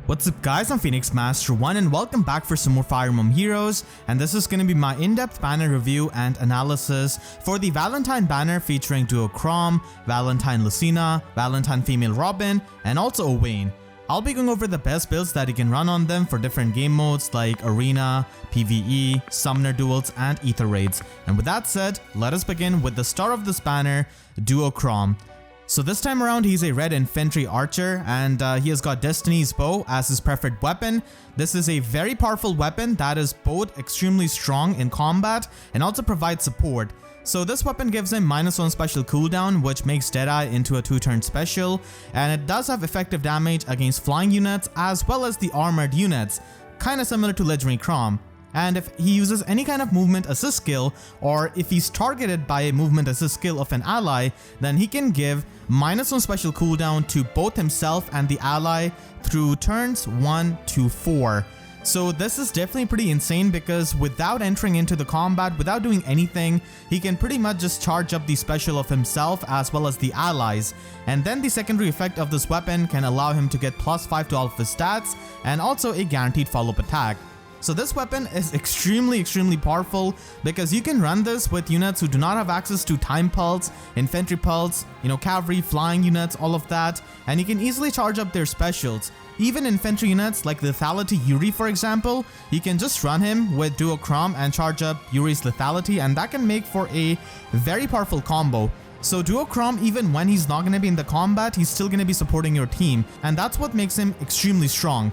What's up guys, I'm Phoenix Master 1 and welcome back for some more Fire Emblem Heroes, and this is going to be my in-depth banner review and analysis for the Valentine banner featuring duo Chrom, Valentine Lucina, Valentine Female Robin, and also Owain. I'll be going over the best builds that you can run on them for different game modes like Arena, PvE, Summoner Duels, and Ether Raids. And with that said, let us begin with the star of this banner, duo Chrom. So this time around he's a red infantry archer and he has got Destiny's Bow as his preferred weapon. This is a very powerful weapon that is both extremely strong in combat and also provides support. So this weapon gives him -1 special cooldown, which makes Deadeye into a 2-turn special, and it does have effective damage against flying units as well as the armored units, kinda similar to Legendary Chrom. And if he uses any kind of movement assist skill, or if he's targeted by a movement assist skill of an ally, then he can give -1 special cooldown to both himself and the ally through turns 1 to 4. So this is definitely pretty insane because without entering into the combat, without doing anything, he can pretty much just charge up the special of himself as well as the allies. And then the secondary effect of this weapon can allow him to get +5 to all of his stats and also a guaranteed follow-up attack. So this weapon is extremely powerful because you can run this with units who do not have access to time pulse, infantry pulse, cavalry, flying units, all of that, and you can easily charge up their specials. Even infantry units like Lethality Yuri, for example, you can just run him with duo Chrom and charge up Yuri's lethality, and that can make for a very powerful combo. So duo Chrom, even when he's not going to be in the combat, he's still going to be supporting your team, and that's what makes him extremely strong.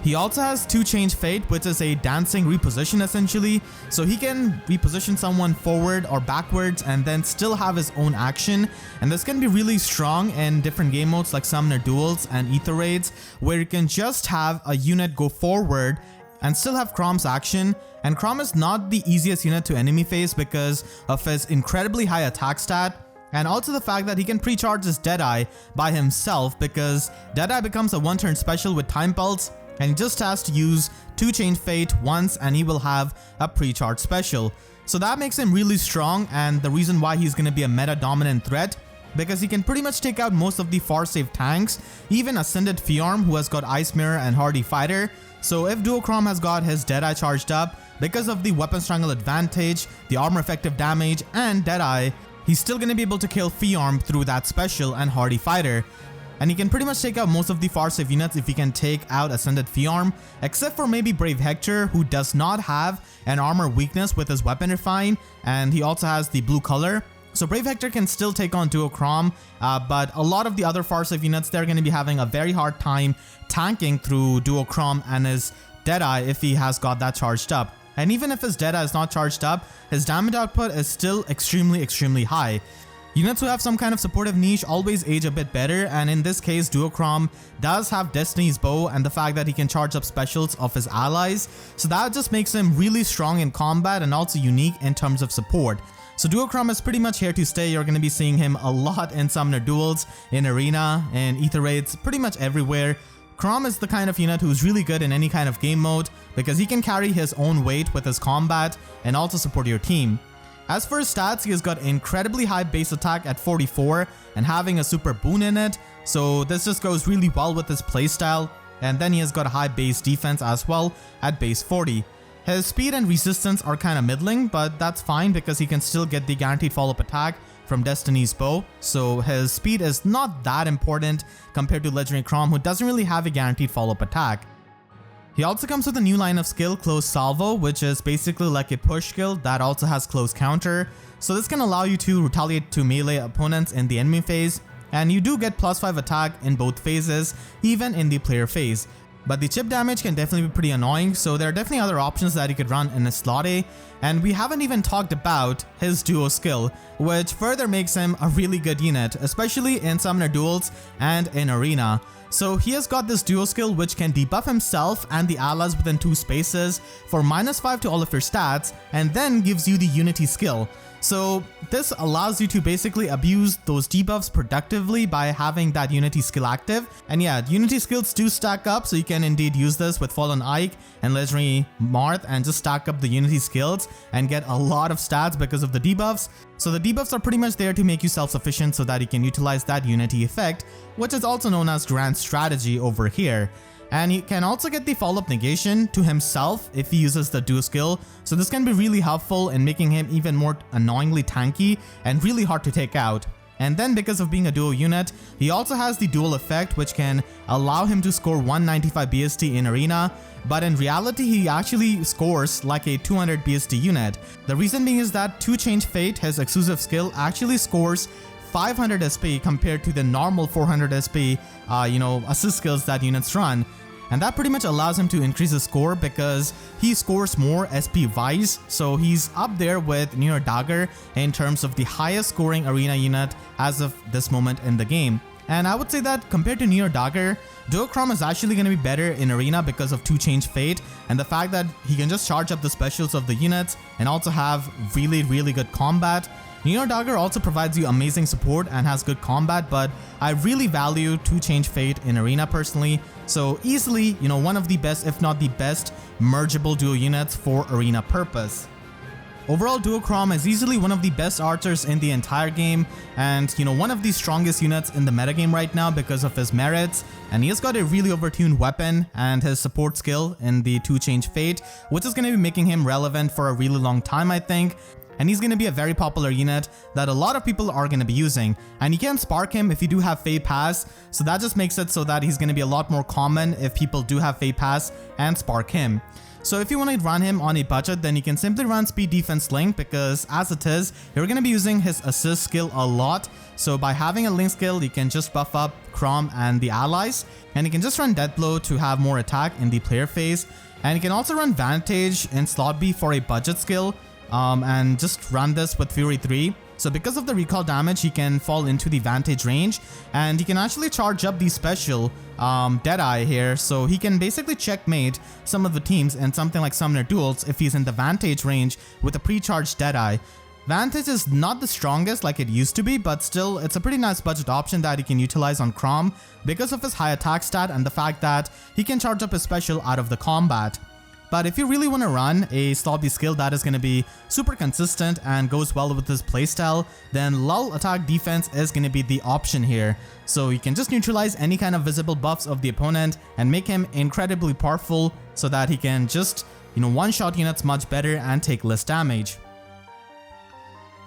He also has 2 Change Fate, which is a dancing reposition essentially, so he can reposition someone forward or backwards and then still have his own action, and this can be really strong in different game modes like Summoner Duels and Ether Raids, where you can just have a unit go forward and still have Chrom's action. And Chrom is not the easiest unit to enemy face because of his incredibly high attack stat, and also the fact that he can pre-charge his Deadeye by himself because Deadeye becomes a 1-turn special with Time Pulse, and he just has to use 2 Change Fate once and he will have a pre-charge special. So that makes him really strong, and the reason why he's going to be a meta dominant threat, because he can pretty much take out most of the far safe tanks, even Ascended Fiarm who has got Ice Mirror and Hardy Fighter. So if duo Chrom has got his Deadeye charged up, because of the weapon strangle advantage, the armor effective damage, and Deadeye, he's still going to be able to kill Fiarm through that special and Hardy Fighter. And he can pretty much take out most of the far safe units if he can take out Ascended Fiarm, except for maybe Brave Hector, who does not have an armor weakness with his weapon refine, and he also has the blue color. So Brave Hector can still take on duo Chrom, but a lot of the other far safe units, they're going to be having a very hard time tanking through duo Chrom and his Deadeye if he has got that charged up. And even if his Deadeye is not charged up, his damage output is still extremely high. Units who have some kind of supportive niche always age a bit better, and in this case duo Chrom does have Destiny's Bow and the fact that he can charge up specials of his allies, so that just makes him really strong in combat and also unique in terms of support. So duo Chrom is pretty much here to stay. You're going to be seeing him a lot in Summoner Duels, in Arena, in Ether Raids, pretty much everywhere. Chrom is the kind of unit who's really good in any kind of game mode because he can carry his own weight with his combat and also support your team. As for his stats, he has got incredibly high base attack at 44 and having a super boon in it, so this just goes really well with his playstyle. And then he has got a high base defense as well at base 40. His speed and resistance are kind of middling, but that's fine because he can still get the guaranteed follow-up attack from Destiny's Bow, so his speed is not that important compared to Legendary Chrom, who doesn't really have a guaranteed follow-up attack. He also comes with a new line of skill, Close Salvo, which is basically like a push skill that also has close counter. So this can allow you to retaliate to melee opponents in the enemy phase, and you do get +5 attack in both phases, even in the player phase. But the chip damage can definitely be pretty annoying, so there are definitely other options that you could run in his slot A, and we haven't even talked about his duo skill, which further makes him a really good unit, especially in Summoner Duels and in Arena. So he has got this duo skill which can debuff himself and the allies within 2 spaces for -5 to all of your stats, and then gives you the Unity skill. So this allows you to basically abuse those debuffs productively by having that Unity skill active. And yeah, Unity skills do stack up, so you can indeed use this with Fallen Ike and Legendary Marth and just stack up the Unity skills and get a lot of stats because of the debuffs. So the debuffs are pretty much there to make you self-sufficient so that you can utilize that Unity effect, which is also known as Grand Strategy over here. And he can also get the follow-up negation to himself if he uses the duo skill, so this can be really helpful in making him even more annoyingly tanky and really hard to take out. And then because of being a duo unit, he also has the dual effect, which can allow him to score 195 BST in arena, but in reality he actually scores like a 200 BST unit. The reason being is that 2 Change Fate, his exclusive skill, actually scores 500 SP compared to the normal 400 SP assist skills that units run. And that pretty much allows him to increase his score because he scores more SP wise, so he's up there with Neo Dagger in terms of the highest scoring arena unit as of this moment in the game. And I would say that compared to Neo Dagger, Duo Chrom is actually going to be better in arena because of 2 Change Fate and the fact that he can just charge up the specials of the units and also have really good combat. Neo Dagger also provides you amazing support and has good combat, but I really value 2 Change Fate in arena personally, so easily, one of the best, if not the best, mergeable duo units for arena purpose. Overall, Duo Chrom is easily one of the best archers in the entire game and one of the strongest units in the metagame right now because of his merits, and he has got a really overtuned weapon and his support skill in the 2 Change Fate, which is going to be making him relevant for a really long time, I think. And he's going to be a very popular unit that a lot of people are going to be using, and you can spark him if you do have Fate Pass, so that just makes it so that he's going to be a lot more common if people do have Fate Pass and spark him. So if you want to run him on a budget, then you can simply run Speed Defense Link, because as it is, you're going to be using his assist skill a lot. So by having a Link skill, you can just buff up Chrom and the allies, and you can just run Death Blow to have more attack in the player phase, and you can also run Vantage in slot B for a budget skill. And just run this with Fury 3. So because of the recall damage, he can fall into the Vantage range, and he can actually charge up the special Deadeye here, so he can basically checkmate some of the teams in something like Summoner Duels if he's in the Vantage range with a pre-charged Deadeye. Vantage is not the strongest like it used to be, but still it's a pretty nice budget option that he can utilize on Chrom because of his high attack stat and the fact that he can charge up his special out of the combat. But if you really want to run a slot B skill that is going to be super consistent and goes well with his playstyle, then lull attack defense is going to be the option here. So you can just neutralize any kind of visible buffs of the opponent and make him incredibly powerful so that he can just, one-shot units much better and take less damage.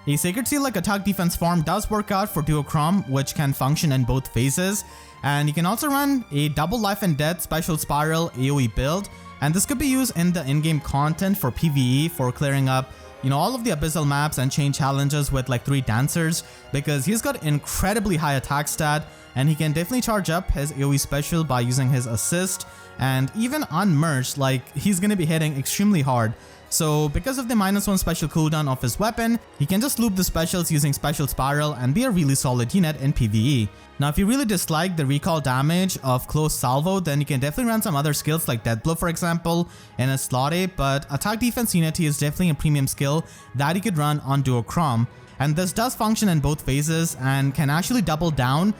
A Sacred Seal like attack defense farm does work out for Duo Chrom, which can function in both phases. And you can also run a double life and death special spiral AoE build. And this could be used in the in-game content for PvE for clearing up, all of the abyssal maps and chain challenges with like 3 dancers, because he's got incredibly high attack stat and he can definitely charge up his AoE special by using his assist, and even unmerged, like he's going to be hitting extremely hard. So because of the -1 special cooldown of his weapon, he can just loop the specials using Special Spiral and be a really solid unit in PvE. Now if you really dislike the recall damage of Close Salvo, then you can definitely run some other skills like Death Blow for example in a slot A, but Attack Defense Unity is definitely a premium skill that you could run on Duo Chrom. And this does function in both phases and can actually double down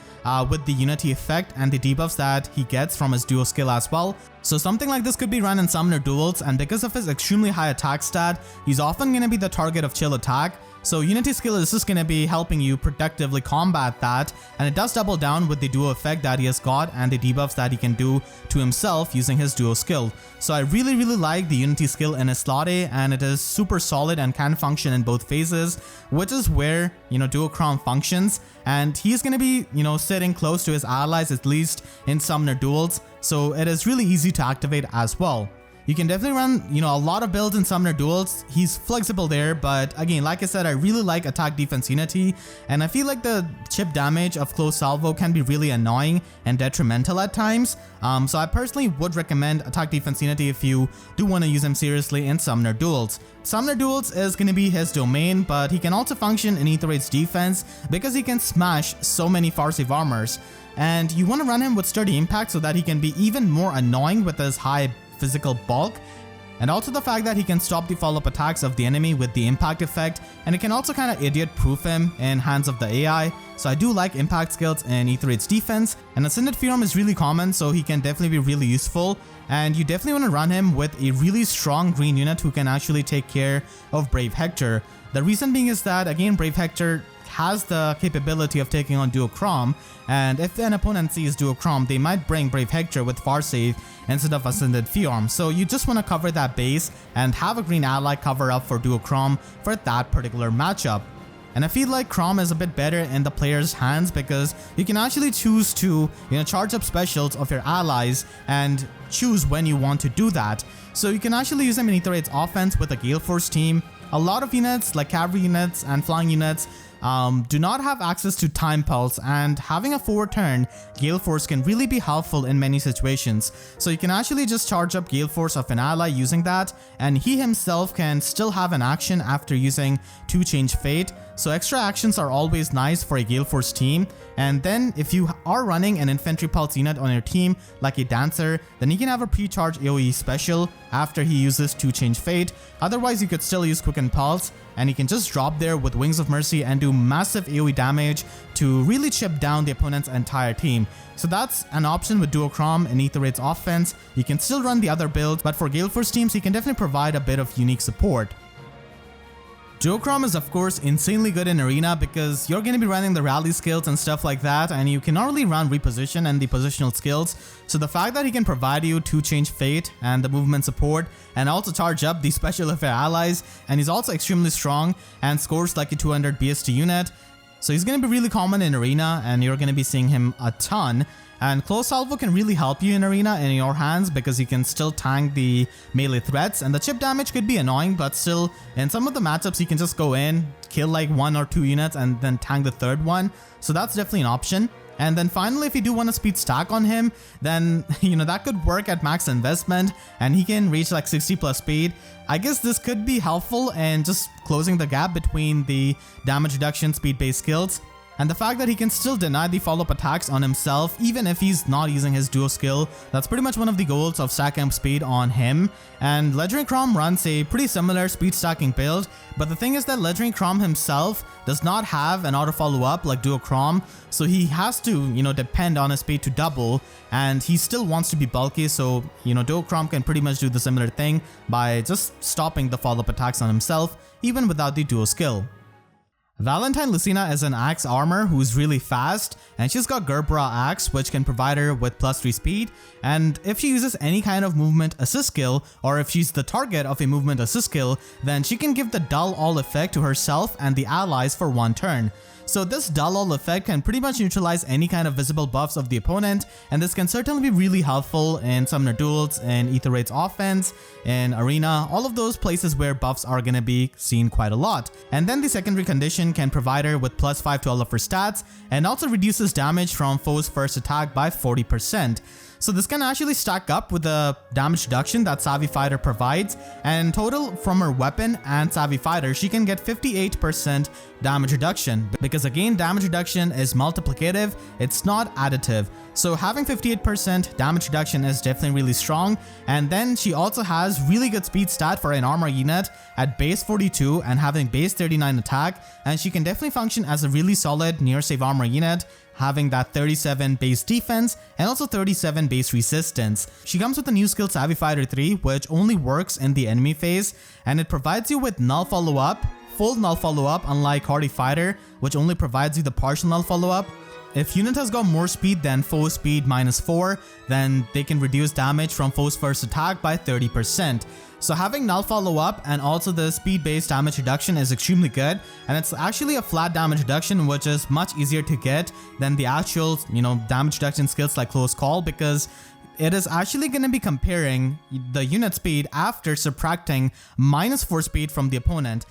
with the Unity effect and the debuffs that he gets from his duo skill as well. So something like this could be run in Summoner Duels, and because of his extremely high attack stat, he's often going to be the target of chill attack. So Unity skill is just going to be helping you productively combat that, and it does double down with the duo effect that he has got and the debuffs that he can do to himself using his duo skill. So I really like the Unity skill in his slot A, and it is super solid and can function in both phases, which is where, Duo Chrom functions, and he's going to be, sitting close to his allies at least in Summoner Duels, so it is really easy to activate as well. You can definitely run, a lot of builds in Summoner Duels. He's flexible there, but again, like I said, I really like Attack Defense Unity, and I feel like the chip damage of Close Salvo can be really annoying and detrimental at times. So I personally would recommend Attack Defense Unity if you do want to use him seriously in Summoner Duels. Summoner Duels is going to be his domain, but he can also function in Aetherite's defense because he can smash so many Farseer armors. And you want to run him with Sturdy Impact so that he can be even more annoying with his high physical bulk, and also the fact that he can stop the follow-up attacks of the enemy with the impact effect, and it can also kind of idiot-proof him in hands of the AI. So I do like impact skills in Aetherite's defense, and Ascended Furum is really common, so he can definitely be really useful, and you definitely want to run him with a really strong green unit who can actually take care of Brave Hector. The reason being is that, again, Brave Hector has the capability of taking on Duo Chrom, and if an opponent sees Duo Chrom, they might bring Brave Hector with Farseid instead of Ascended Fiorm. So you just want to cover that base and have a green ally cover up for Duo Chrom for that particular matchup. And I feel like Chrom is a bit better in the player's hands because you can actually choose to, charge up specials of your allies and choose when you want to do that. So you can actually use them in Henreitte's offense with a Gale Force team. A lot of units like cavalry units and flying units do not have access to Time Pulse, and having a forward turn Gale Force can really be helpful in many situations. So you can actually just charge up Gale Force of an ally using that, and he himself can still have an action after using 2 Change Fate. So extra actions are always nice for a Gale Force team. And then if you are running an Infantry Pulse unit on your team like a Dancer, then he can have a pre-charge AoE special after he uses 2 Change Fate. Otherwise you could still use Quicken Pulse, and he can just drop there with Wings of Mercy and do massive AoE damage to really chip down the opponent's entire team. So that's an option with Duo Chrom in Henreitte's offense. You can still run the other builds, but for Gale Force teams he can definitely provide a bit of unique support. Duo Chrom is of course insanely good in Arena because you're going to be running the rally skills and stuff like that, and you can not really run reposition and the positional skills. So the fact that he can provide you 2 Change Fate and the movement support and also charge up the special of your allies, and he's also extremely strong and scores like a 200 BST unit. So he's going to be really common in Arena and you're going to be seeing him a ton. And Close Salvo can really help you in Arena in your hands because you can still tank the melee threats, and the chip damage could be annoying, but still in some of the matchups you can just go in, kill like 1 or 2 units and then tank the third one. So that's definitely an option. And then finally, if you do want to speed stack on him, then that could work at max investment and he can reach like 60 plus speed. I guess this could be helpful in just closing the gap between the damage reduction speed based skills. And the fact that he can still deny the follow-up attacks on himself even if he's not using his duo skill, that's pretty much one of the goals of stack amp speed on him. And Legendary Chrom runs a pretty similar speed stacking build, but the thing is that Legendary Chrom himself does not have an auto follow-up like Duo Chrom, so he has to, depend on his speed to double, and he still wants to be bulky, so, Duo Chrom can pretty much do the similar thing by just stopping the follow-up attacks on himself even without the duo skill. Valentine Lucina is an axe armor who's really fast, and she's got Gerbera axe which can provide her with +3 speed, and if she uses any kind of movement assist skill, or if she's the target of a movement assist skill, then she can give the dull all effect to herself and the allies for 1 turn. So this dull all effect can pretty much neutralize any kind of visible buffs of the opponent, and this can certainly be really helpful in Summoner Duels, in Henreitte's offense, in Arena, all of those places where buffs are gonna be seen quite a lot. And then the secondary condition can provide her with +5 to all of her stats, and also reduces damage from foes' first attack by 40%. So this can actually stack up with the damage reduction that Savvy Fighter provides, and in total from her weapon and Savvy Fighter she can get 58% damage reduction, because again damage reduction is multiplicative, it's not additive. So having 58% damage reduction is definitely really strong, and then she also has really good speed stat for an armor unit at base 42 and having base 39 attack, and she can definitely function as a really solid near save armor unit, having that 37 base defense and also 37 base resistance. She comes with a new skill Savvy Fighter 3 which only works in the enemy phase, and it provides you with null follow-up, full null follow-up unlike Hardy Fighter which only provides you the partial null follow-up. If unit has got more speed than foe speed -4, then they can reduce damage from foe's first attack by 30%. So having null follow up and also the speed based damage reduction is extremely good, and it's actually a flat damage reduction which is much easier to get than the actual damage reduction skills like Close Call, because it is actually going to be comparing the unit speed after subtracting -4 speed from the opponent.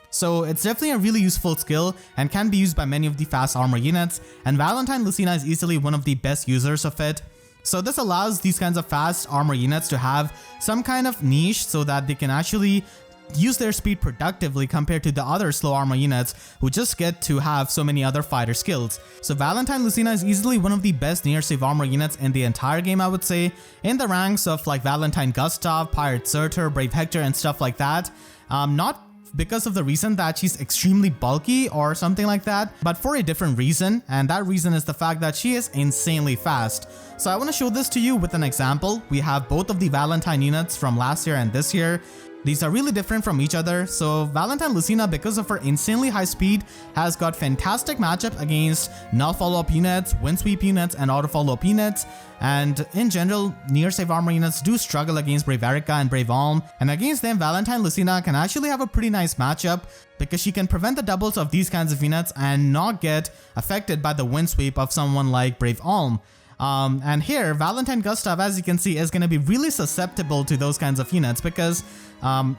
So it's definitely a really useful skill and can be used by many of the fast armor units, and Valentine Lucina is easily one of the best users of it. So this allows these kinds of fast armor units to have some kind of niche so that they can actually use their speed productively compared to the other slow armor units who just get to have so many other fighter skills. So Valentine Lucina is easily one of the best near save armor units in the entire game, I would say, in the ranks of like Valentine Gustav, Pirate Surtur, Brave Hector and stuff like that. Not because of the reason that she's extremely bulky or something like that, but for a different reason, and that reason is the fact that she is insanely fast. So I want to show this to you with an example. We have both of the Valentine units from last year and this year. These are really different from each other, so Valentine Lucina, because of her insanely high speed, has got fantastic matchup against null follow-up units, wind sweep units, and auto follow-up units. And in general, near save armor units do struggle against Brave Erica and Brave Alm, and against them Valentine Lucina can actually have a pretty nice matchup because she can prevent the doubles of these kinds of units and not get affected by the wind sweep of someone like Brave Alm. And here, Valentine Gustav, as you can see, is going to be really susceptible to those kinds of units because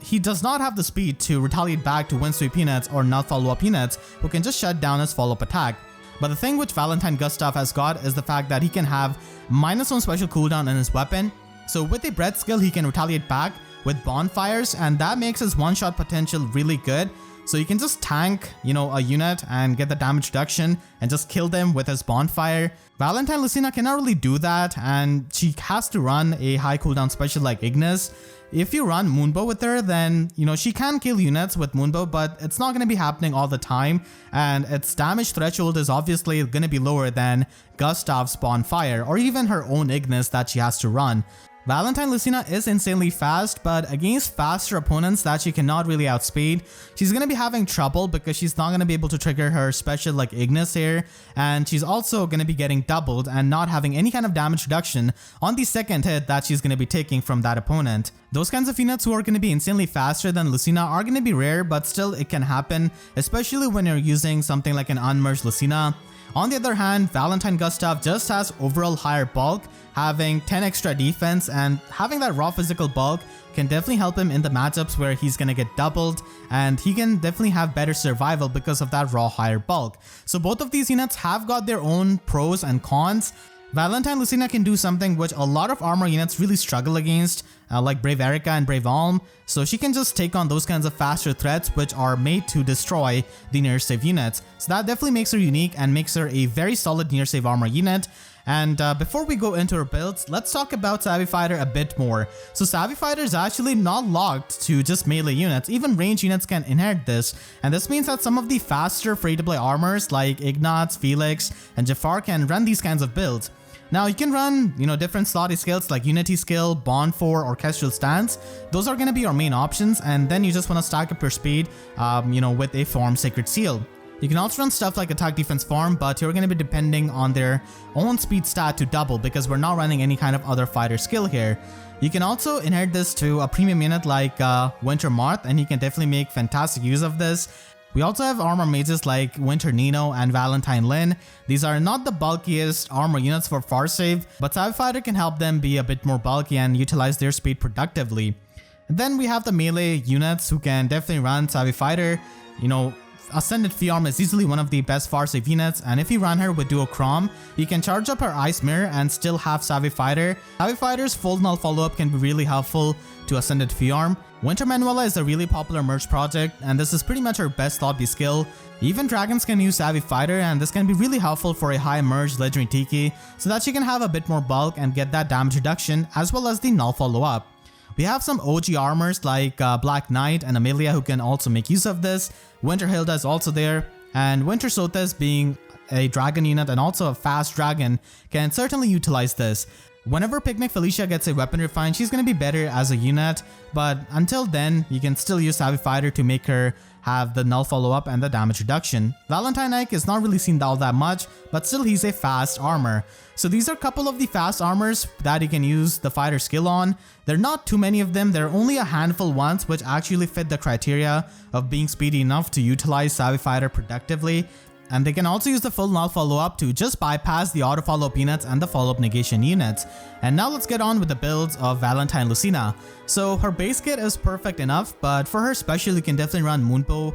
he does not have the speed to retaliate back to wind sweep units or null follow-up units who can just shut down his follow-up attack. But the thing which Valentine Gustav has got is the fact that he can have -1 special cooldown in his weapon. So with a breath skill, he can retaliate back with bonfires, and that makes his one-shot potential really good. So you can just tank, a unit and get the damage reduction and just kill them with his bonfire. Valentine Lucina cannot really do that, and she has to run a high cooldown special like Ignis. If you run Moonbow with her, then, she can kill units with Moonbow, but it's not going to be happening all the time, and its damage threshold is obviously going to be lower than Gustav's bonfire or even her own Ignis that she has to run. Valentine Lucina is insanely fast, but against faster opponents that she cannot really outspeed, she's going to be having trouble because she's not going to be able to trigger her special like Ignis here, and she's also going to be getting doubled and not having any kind of damage reduction on the second hit that she's going to be taking from that opponent. Those kinds of units who are going to be insanely faster than Lucina are going to be rare, but still it can happen, especially when you're using something like an unmerged Lucina. On the other hand, Valentine Gustav just has overall higher bulk, having 10 extra defense, and having that raw physical bulk can definitely help him in the matchups where he's gonna get doubled, and he can definitely have better survival because of that raw higher bulk. So both of these units have got their own pros and cons. Valentine Lucina can do something which a lot of armor units really struggle against, like Brave Erica and Brave Alm, so she can just take on those kinds of faster threats which are made to destroy the near save units. So that definitely makes her unique and makes her a very solid near save armor unit. And before we go into her builds, let's talk about Savvy Fighter a bit more. So Savvy Fighter is actually not locked to just melee units, even range units can inherit this, and this means that some of the faster free-to-play armors like Ignatz, Felix, and Jafar can run these kinds of builds. Now you can run, different slotty skills like Unity Skill, Bond 4, Orchestral Stance. Those are going to be your main options, and then you just want to stack up your speed, with a Form Sacred Seal. You can also run stuff like Attack Defense Farm, but you're going to be depending on their own speed stat to double because we're not running any kind of other fighter skill here. You can also inherit this to a premium unit like Winter Marth, and you can definitely make fantastic use of this. We also have armor mages like Winter Nino and Valentine Lin. These are not the bulkiest armor units for far save, but Savvy Fighter can help them be a bit more bulky and utilize their speed productively. And then we have the melee units who can definitely run Savvy Fighter. Ascended Fiarm is easily one of the best far save units, and if you run her with Duo Chrom, you can charge up her Ice Mirror and still have Savvy Fighter. Savvy Fighter's full null follow-up can be really helpful to Ascended Fiarm. Winter Manuela is a really popular merge project, and this is pretty much her best lobby skill. Even dragons can use Savvy Fighter, and this can be really helpful for a high merge Legendary Tiki, so that she can have a bit more bulk and get that damage reduction as well as the null follow-up. We have some OG armors like Black Knight and Amelia who can also make use of this. Winter Hilda is also there, and Winter Sothis, being a dragon unit and also a fast dragon, can certainly utilize this. Whenever Picnic Felicia gets a weapon refine, she's going to be better as a unit, but until then, you can still use Savvy Fighter to make her have the null follow-up and the damage reduction. Valentine Ike is not really seen all that much, but still he's a fast armor. So these are a couple of the fast armors that you can use the fighter skill on. There are not too many of them, there are only a handful ones which actually fit the criteria of being speedy enough to utilize Savvy Fighter productively. And they can also use the full null follow-up to just bypass the auto follow-up units and the follow-up negation units. And now let's get on with the builds of Valentine Lucina. So her base kit is perfect enough, but for her special you can definitely run Moonbow,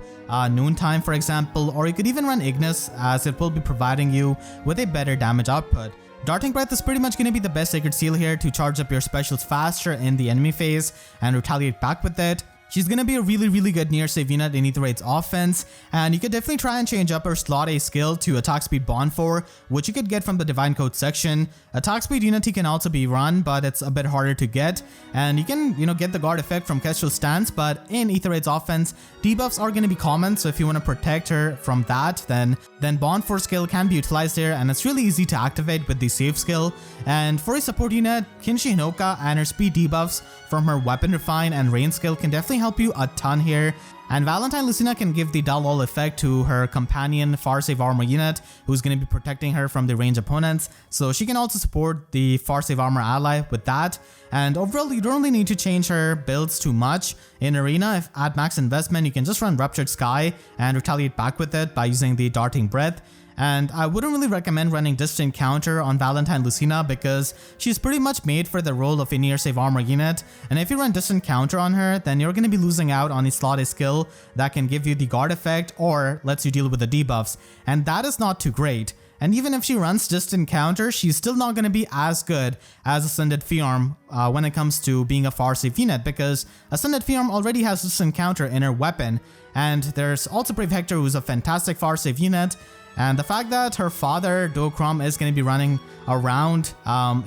Noontime for example, or you could even run Ignis as it will be providing you with a better damage output. Darting Breath is pretty much going to be the best Sacred Seal here to charge up your specials faster in the enemy phase and retaliate back with it. She's going to be a really good near save unit in Aetherite's offense, and you could definitely try and change up her slot A skill to Attack Speed Bond 4, which you could get from the Divine Code section. Attack Speed Unity can also be run, but it's a bit harder to get, and you can, get the guard effect from Kestrel Stance, but in Aetherite's offense, debuffs are going to be common, so if you want to protect her from that, then Bond 4 skill can be utilized here, and it's really easy to activate with the save skill. And for a support unit, Kinshi Hinoka and her speed debuffs from her Weapon Refine and Rain skill can definitely help you a ton here. And Valentine Lucina can give the dull all effect to her companion Far Save Armor unit, who's going to be protecting her from the range opponents. So she can also support the Far Save Armor ally with that. And overall, you don't really need to change her builds too much. In Arena, if at max investment, you can just run Ruptured Sky and retaliate back with it by using the Darting Breath. And I wouldn't really recommend running Distant Counter on Valentine Lucina because she's pretty much made for the role of a near save armor unit, and if you run Distant Counter on her, then you're going to be losing out on a slot A skill that can give you the guard effect or lets you deal with the debuffs, and that is not too great. And even if she runs Distant Counter, she's still not going to be as good as Ascended Fiarm when it comes to being a far save unit, because Ascended Fiarm already has Distant Counter in her weapon, and there's also Brave Hector, who's a fantastic far save unit. And the fact that her father, Chrom, is going to be running around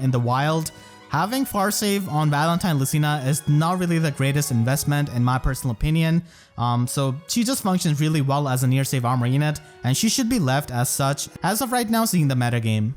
in the wild, having far save on Valentine Lucina is not really the greatest investment in my personal opinion. So she just functions really well as a near save armor unit, and she should be left as such as of right now seeing the metagame.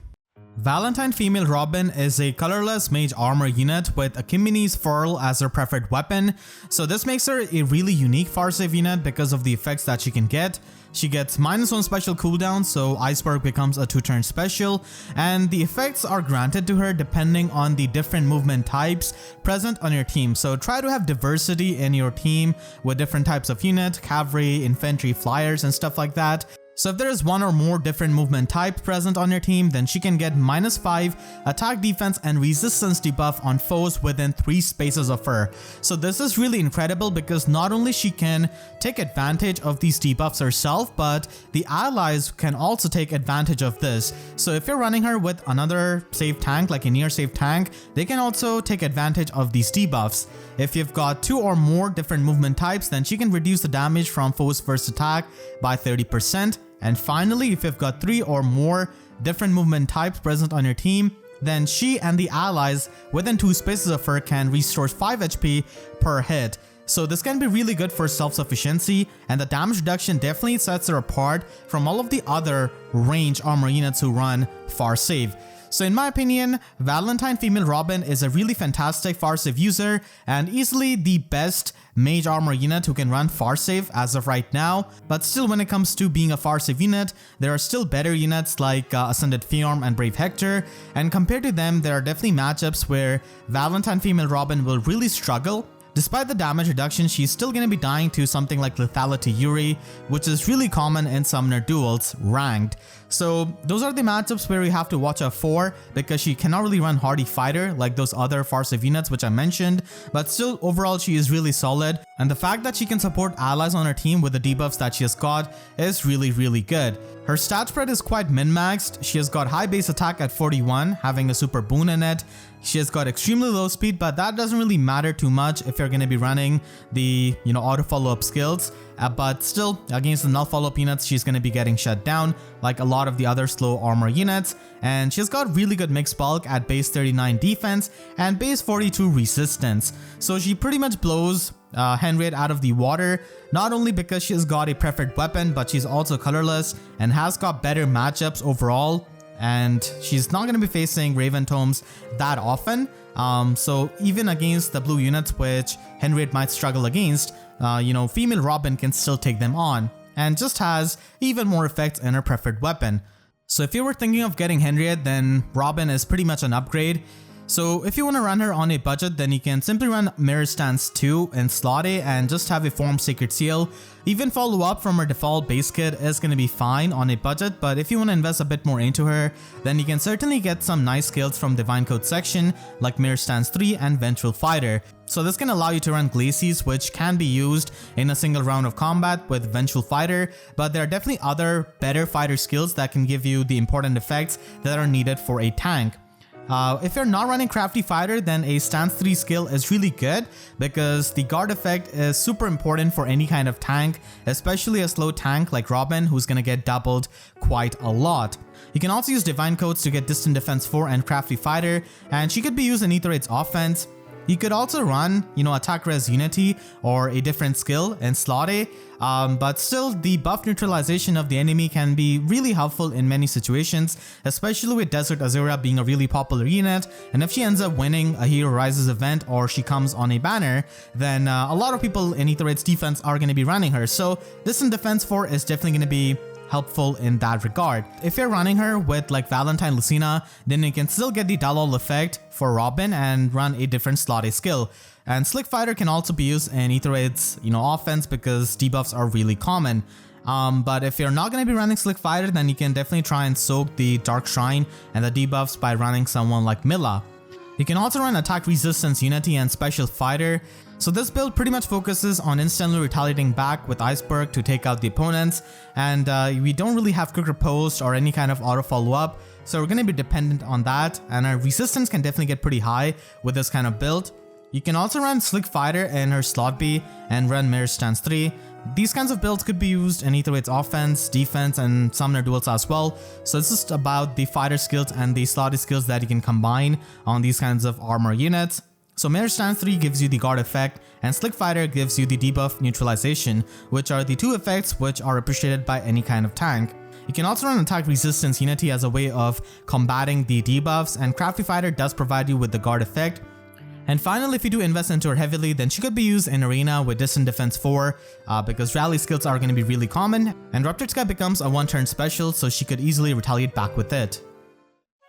Valentine Female Robin is a colorless mage armor unit with Akimini's Furl as her preferred weapon, so this makes her a really unique far save unit because of the effects that she can get. She gets -1 special cooldown, so Iceberg becomes a 2-turn special, and the effects are granted to her depending on the different movement types present on your team. So try to have diversity in your team with different types of unit, cavalry, infantry, flyers, and stuff like that. So if there is one or more different movement types present on your team, then she can get -5 attack, defense, and resistance debuff on foes within 3 spaces of her. So this is really incredible because not only she can take advantage of these debuffs herself, but the allies can also take advantage of this. So if you're running her with another save tank, like a near save tank, they can also take advantage of these debuffs. If you've got 2 or more different movement types, then she can reduce the damage from foes' first attack by 30%. And finally, if you've got 3 or more different movement types present on your team, then she and the allies within 2 spaces of her can restore 5 HP per hit. So this can be really good for self-sufficiency, and the damage reduction definitely sets her apart from all of the other range armor units who run far save. So in my opinion, Valentine Female Robin is a really fantastic far save user and easily the best mage armor unit who can run far save as of right now. But still, when it comes to being a far save unit, there are still better units like Ascended Fiarm and Brave Hector, and compared to them, there are definitely matchups where Valentine Female Robin will really struggle. Despite the damage reduction, she's still going to be dying to something like Lethality Yuri, which is really common in Summoner duels, ranked. So those are the matchups where you have to watch out for, because she cannot really run Hardy Fighter like those other far save units which I mentioned, but still overall she is really solid, and the fact that she can support allies on her team with the debuffs that she has got is really good. Her stat spread is quite min-maxed. She has got high base attack at 41, having a super boon in it. She has got extremely low speed, but that doesn't really matter too much if you're going to be running the, auto follow-up skills. But still, against the null follow-up units, she's going to be getting shut down like a lot of the other slow armor units. And she's got really good mixed bulk at base 39 defense and base 42 resistance. So she pretty much blows Henreitte out of the water, not only because she's got a preferred weapon, but she's also colorless and has got better matchups overall. And she's not going to be facing Raven Tomes that often. So even against the blue units, which Henreitte might struggle against, Female Robin can still take them on, and just has even more effects in her preferred weapon. So if you were thinking of getting Henreitte, then Robin is pretty much an upgrade. So if you want to run her on a budget, then you can simply run Mirror Stance 2 in slot A and just have a Form Sacred Seal. Even follow up from her default base kit is going to be fine on a budget, but if you want to invest a bit more into her, then you can certainly get some nice skills from Divine Code section like Mirror Stance 3 and Vengeful Fighter. So this can allow you to run Glacies, which can be used in a single round of combat with Vengeful Fighter, but there are definitely other better fighter skills that can give you the important effects that are needed for a tank. If you're not running Crafty Fighter, then a Stance 3 skill is really good because the guard effect is super important for any kind of tank, especially a slow tank like Robin, who's gonna get doubled quite a lot. You can also use Divine Codes to get Distant Defense 4 and Crafty Fighter, and she could be used in Aether Raid's offense. You could also run, attack res unity or a different skill in slot A, but still the buff neutralization of the enemy can be really helpful in many situations, especially with Desert Azura being a really popular unit, and if she ends up winning a Hero Rises event or she comes on a banner, then a lot of people in Aetherite's defense are going to be running her, so this in defense 4 is definitely going to be helpful in that regard. If you're running her with like Valentine Lucina, then you can still get the Dalol effect for Robin and run a different slot A skill. And Slick Fighter can also be used in Aetherite's, offense because debuffs are really common. But if you're not going to be running Slick Fighter, then you can definitely try and soak the Dark Shrine and the debuffs by running someone like Milla. You can also run Attack Resistance Unity and Special Fighter. So this build pretty much focuses on instantly retaliating back with Iceberg to take out the opponents, and we don't really have quick riposte or any kind of auto follow-up, so we're going to be dependent on that, and our resistance can definitely get pretty high with this kind of build. You can also run Slick Fighter in her slot B and run Mirror Stance 3. These kinds of builds could be used in Aetherite's offense, defense, and summoner duels as well, so it's just about the fighter skills and the slotty skills that you can combine on these kinds of armor units. So Mirror Stance 3 gives you the guard effect, and Slick Fighter gives you the debuff neutralization, which are the two effects which are appreciated by any kind of tank. You can also run Attack Resistance Unity as a way of combating the debuffs, and Crafty Fighter does provide you with the guard effect. And finally, if you do invest into her heavily, then she could be used in Arena with Distant Defense 4 because rally skills are going to be really common, and Ruptured Sky becomes a one-turn special, so she could easily retaliate back with it.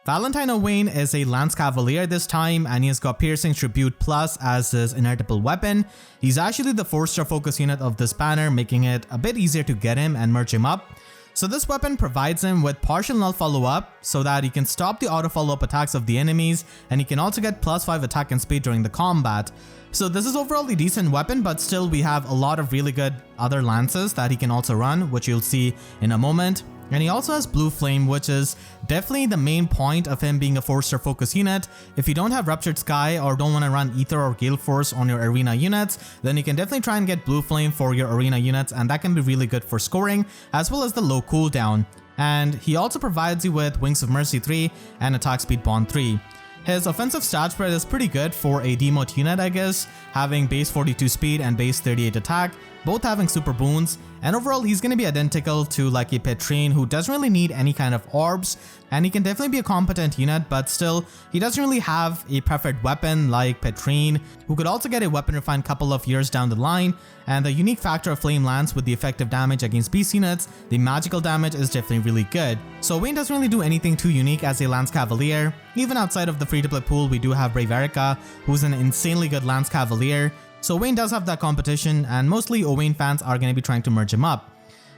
Valentine Owain is a Lance Cavalier this time, and he has got Piercing Tribute Plus as his inertable weapon. He's actually the 4-star focus unit of this banner, making it a bit easier to get him and merge him up. So this weapon provides him with partial null follow-up so that he can stop the auto follow-up attacks of the enemies, and he can also get +5 attack and speed during the combat. So this is overall a decent weapon, but still we have a lot of really good other lances that he can also run, which you'll see in a moment. And he also has Blue Flame, which is definitely the main point of him being a 4-star focus unit. If you don't have Ruptured Sky or don't want to run Ether or Gale Force on your arena units, then you can definitely try and get Blue Flame for your arena units, and that can be really good for scoring, as well as the low cooldown. And he also provides you with Wings of Mercy 3 and Attack Speed Bond 3. His offensive stat spread is pretty good for a demote unit, I guess, having base 42 speed and base 38 attack, both having super boons, and overall he's going to be identical to like a Petrine who doesn't really need any kind of orbs, and he can definitely be a competent unit, but still he doesn't really have a preferred weapon like Petrine, who could also get a weapon refined couple of years down the line, and the unique factor of Flame Lance with the effective damage against beast units, the magical damage is definitely really good. So Owain doesn't really do anything too unique as a Lance Cavalier. Even outside of the free-to-play pool, we do have Brave Erica, who's an insanely good Lance Cavalier. So Owain does have that competition, and mostly Owain fans are going to be trying to merge him up.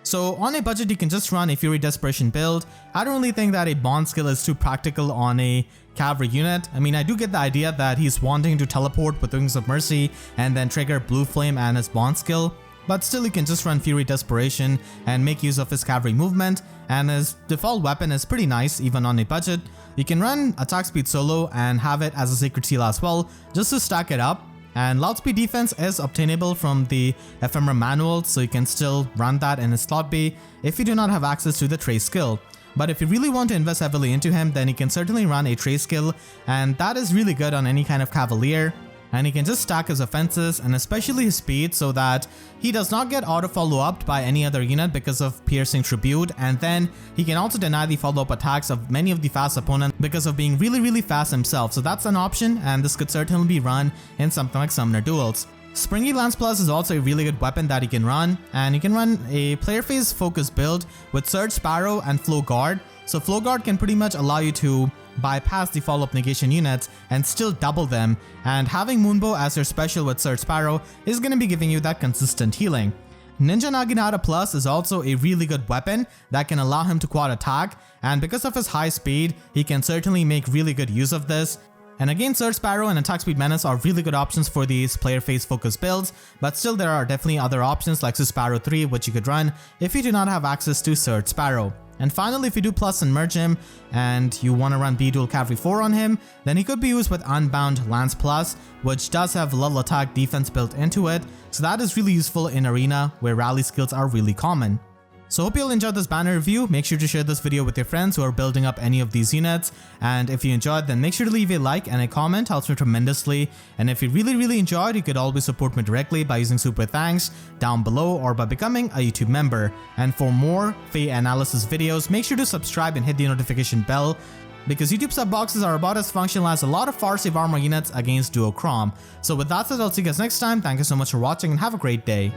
So on a budget, you can just run a Fury Desperation build. I don't really think that a bond skill is too practical on a cavalry unit. I mean, I do get the idea that he's wanting to teleport with Wings of Mercy and then trigger Blue Flame and his bond skill, but still you can just run Fury Desperation and make use of his cavalry movement, and his default weapon is pretty nice even on a budget. You can run Attack Speed solo and have it as a Sacred Seal as well, just to stack it up. And Loudspeed defense is obtainable from the Ephemera manual, so you can still run that in his slot B if you do not have access to the Trace skill. But if you really want to invest heavily into him, then you can certainly run a Trace skill, and that is really good on any kind of Cavalier. And he can just stack his offenses and especially his speed so that he does not get auto follow-up by any other unit because of Piercing Tribute, and then he can also deny the follow-up attacks of many of the fast opponents because of being really fast himself. So that's an option, and this could certainly be run in something like Summoner Duels. Springy Lance Plus is also a really good weapon that he can run, and you can run a player phase focus build with Surge Sparrow and Flow Guard. So Flow Guard can pretty much allow you to bypass the follow-up negation units and still double them, and having Moonbow as your special with Surge Sparrow is going to be giving you that consistent healing. Ninja Naginata Plus is also a really good weapon that can allow him to quad attack, and because of his high speed, he can certainly make really good use of this. And again, Surge Sparrow and Attack Speed Menace are really good options for these player phase focus builds, but still there are definitely other options like Sparrow 3 which you could run if you do not have access to Surge Sparrow. And finally, if you do plus and merge him and you want to run B-Dual Cavalry 4 on him, then he could be used with Unbound Lance Plus, which does have Lull Attack defense built into it, so that is really useful in Arena where rally skills are really common. So hope you'll enjoy this banner review. Make sure to share this video with your friends who are building up any of these units. And if you enjoyed, then make sure to leave a like and a comment, helps me tremendously. And if you really enjoyed, you could always support me directly by using super thanks down below or by becoming a YouTube member. And for more FEH analysis videos, make sure to subscribe and hit the notification bell, because YouTube sub boxes are about as functional as a lot of far safe armor units against Duo Chrom. So with that said, I'll see you guys next time. Thank you so much for watching and have a great day.